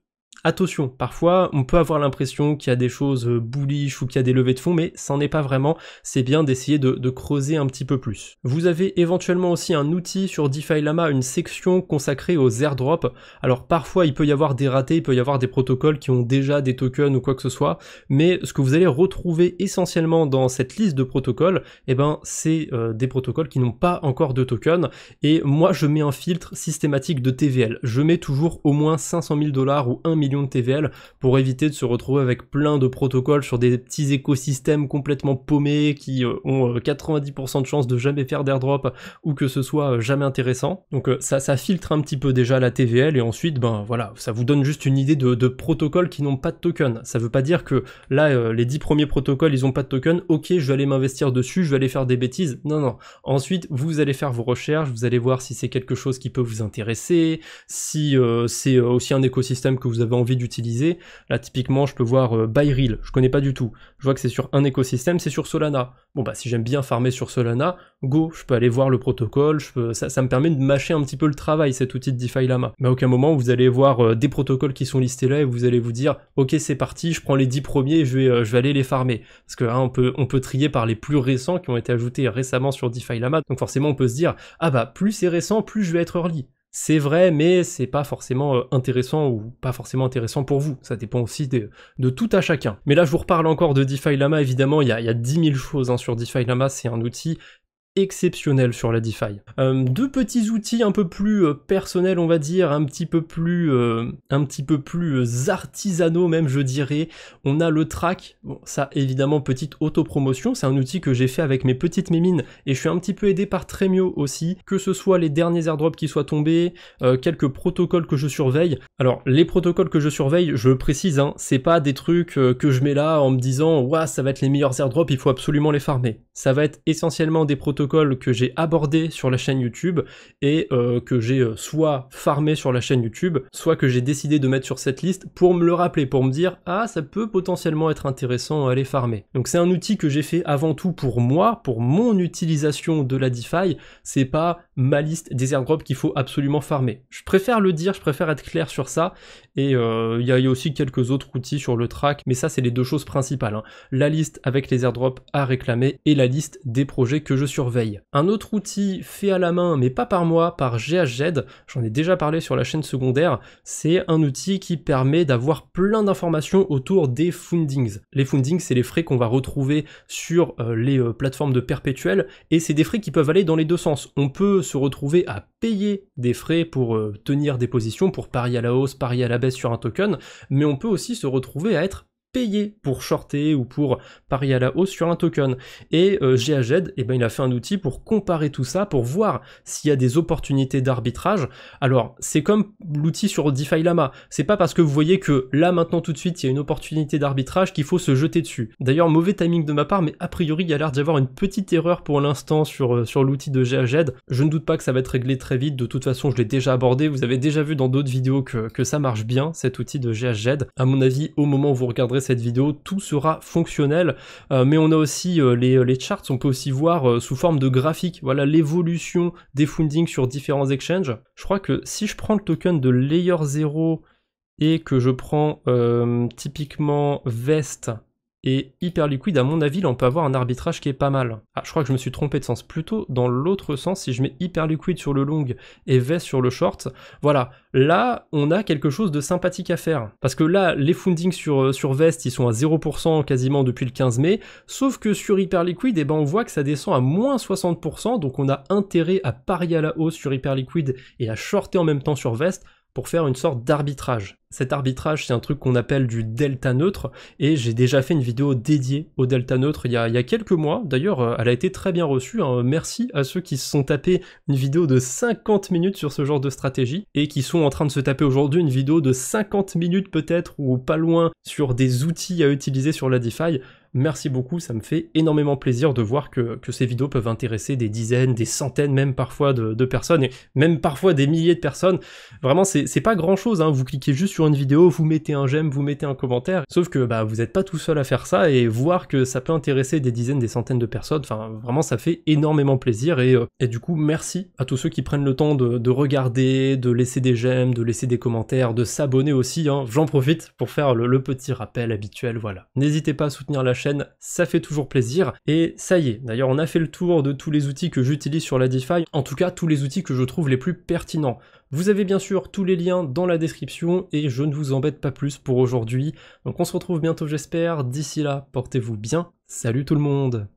attention, parfois on peut avoir l'impression qu'il y a des choses bullish ou qu'il y a des levées de fonds, mais ça n'en est pas vraiment. C'est bien d'essayer de creuser un petit peu plus. Vous avez éventuellement aussi un outil sur DeFi Lama, une section consacrée aux airdrops. Alors parfois il peut y avoir des ratés, il peut y avoir des protocoles qui ont déjà des tokens ou quoi que ce soit, mais ce que vous allez retrouver essentiellement dans cette liste de protocoles, eh ben c'est des protocoles qui n'ont pas encore de tokens, et moi je mets un filtre systématique de TVL. Je mets toujours au moins 500 000 $ ou 1 million millions de TVL pour éviter de se retrouver avec plein de protocoles sur des petits écosystèmes complètement paumés qui ont 90% de chances de jamais faire d'airdrop ou que ce soit jamais intéressant. Donc ça filtre un petit peu déjà la TVL et ensuite ben voilà, ça vous donne juste une idée de protocoles qui n'ont pas de token. Ça veut pas dire que là les 10 premiers protocoles ils ont pas de token, ok je vais aller m'investir dessus, je vais aller faire des bêtises. Non non, ensuite vous allez faire vos recherches, vous allez voir si c'est quelque chose qui peut vous intéresser, si c'est aussi un écosystème que vous avez envie d'utiliser. Là typiquement je peux voir BuyReal, je connais pas du tout, je vois que c'est sur un écosystème, c'est sur Solana. Bon bah si j'aime bien farmer sur Solana, go, je peux aller voir le protocole, ça me permet de mâcher un petit peu le travail cet outil de DeFi Lama. Mais à aucun moment vous allez voir des protocoles qui sont listés là et vous allez vous dire ok c'est parti, je prends les 10 premiers et je vais aller les farmer. Parce que hein, on peut trier par les plus récents qui ont été ajoutés récemment sur DeFi Lama, donc forcément on peut se dire ah bah plus c'est récent, plus je vais être early. C'est vrai, mais c'est pas forcément intéressant ou pas forcément intéressant pour vous. Ça dépend aussi de tout à chacun. Mais là, je vous reparle encore de DeFi Lama. Évidemment, il y a 10 000 choses hein, sur DeFi Lama. C'est un outil exceptionnel sur la DeFi. Deux petits outils un peu plus personnels, on va dire, un petit peu plus artisanaux même, je dirais. On a le Track. Bon, ça, évidemment, petite autopromotion. C'est un outil que j'ai fait avec mes petites mémines et je suis un petit peu aidé par Tremio aussi. Que ce soit les derniers airdrops qui soient tombés, quelques protocoles que je surveille. Alors, les protocoles que je surveille, je précise, hein, c'est pas des trucs que je mets là en me disant « Ouah, ça va être les meilleurs airdrops, il faut absolument les farmer ». Ça va être essentiellement des protocoles que j'ai abordé sur la chaîne YouTube et que j'ai soit farmé sur la chaîne YouTube, soit que j'ai décidé de mettre sur cette liste pour me le rappeler, pour me dire ah ça peut potentiellement être intéressant à aller farmer. Donc c'est un outil que j'ai fait avant tout pour moi, pour mon utilisation de la DeFi, c'est pas ma liste des airdrops qu'il faut absolument farmer. Je préfère le dire, je préfère être clair sur ça, et il y a aussi quelques autres outils sur le track, mais ça c'est les deux choses principales, hein. La liste avec les airdrops à réclamer et la liste des projets que je surveille. Un autre outil fait à la main, mais pas par moi, par GHZ, j'en ai déjà parlé sur la chaîne secondaire, c'est un outil qui permet d'avoir plein d'informations autour des fundings. Les fundings, c'est les frais qu'on va retrouver sur les plateformes de perpétuel, et c'est des frais qui peuvent aller dans les deux sens. On peut se retrouver à payer des frais pour tenir des positions, pour parier à la hausse, parier à la baisse sur un token, mais on peut aussi se retrouver à être payé pour shorter ou pour parier à la hausse sur un token. Et GHZ, eh ben, il a fait un outil pour comparer tout ça, pour voir s'il y a des opportunités d'arbitrage. Alors, c'est comme l'outil sur DeFi Lama. C'est pas parce que vous voyez que là, maintenant, tout de suite, il y a une opportunité d'arbitrage qu'il faut se jeter dessus. D'ailleurs, mauvais timing de ma part, mais a priori, il y a l'air d'y avoir une petite erreur pour l'instant sur l'outil de GHZ. Je ne doute pas que ça va être réglé très vite. De toute façon, je l'ai déjà abordé. Vous avez déjà vu dans d'autres vidéos que ça marche bien, cet outil de GHZ. À mon avis, au moment où vous regarderez cette vidéo, tout sera fonctionnel, mais on a aussi les charts, on peut aussi voir sous forme de graphique, voilà l'évolution des fundings sur différents exchanges. Je crois que si je prends le token de Layer 0 et que je prends typiquement Vest et Hyperliquid, à mon avis, là on peut avoir un arbitrage qui est pas mal. Ah, je crois que je me suis trompé de sens, plutôt dans l'autre sens, si je mets Hyperliquid sur le long et Vest sur le short, voilà, là on a quelque chose de sympathique à faire. Parce que là, les fundings sur Vest, ils sont à 0% quasiment depuis le 15 mai, sauf que sur Hyperliquid, eh ben, on voit que ça descend à moins 60%, donc on a intérêt à parier à la hausse sur Hyperliquid et à shorter en même temps sur Vest, pour faire une sorte d'arbitrage. Cet arbitrage, c'est un truc qu'on appelle du delta neutre, et j'ai déjà fait une vidéo dédiée au delta neutre il y a quelques mois. D'ailleurs, elle a été très bien reçue, hein. Merci à ceux qui se sont tapés une vidéo de 50 minutes sur ce genre de stratégie, et qui sont en train de se taper aujourd'hui une vidéo de 50 minutes peut-être, ou pas loin, sur des outils à utiliser sur la DeFi. Merci beaucoup, ça me fait énormément plaisir de voir que ces vidéos peuvent intéresser des dizaines, des centaines même parfois de personnes, et même parfois des milliers de personnes. Vraiment, c'est pas grand chose, hein. Vous cliquez juste sur une vidéo, vous mettez un j'aime, vous mettez un commentaire, sauf que bah, vous n'êtes pas tout seul à faire ça, et voir que ça peut intéresser des dizaines, des centaines de personnes, enfin vraiment ça fait énormément plaisir, et du coup merci à tous ceux qui prennent le temps de regarder, de laisser des j'aime, de laisser des commentaires, de s'abonner aussi, hein. J'en profite pour faire le petit rappel habituel, voilà. N'hésitez pas à soutenir la chaîne, ça fait toujours plaisir, et ça y est, d'ailleurs on a fait le tour de tous les outils que j'utilise sur la DeFi, en tout cas tous les outils que je trouve les plus pertinents. Vous avez bien sûr tous les liens dans la description, et je ne vous embête pas plus pour aujourd'hui, donc on se retrouve bientôt j'espère, d'ici là, portez-vous bien, salut tout le monde.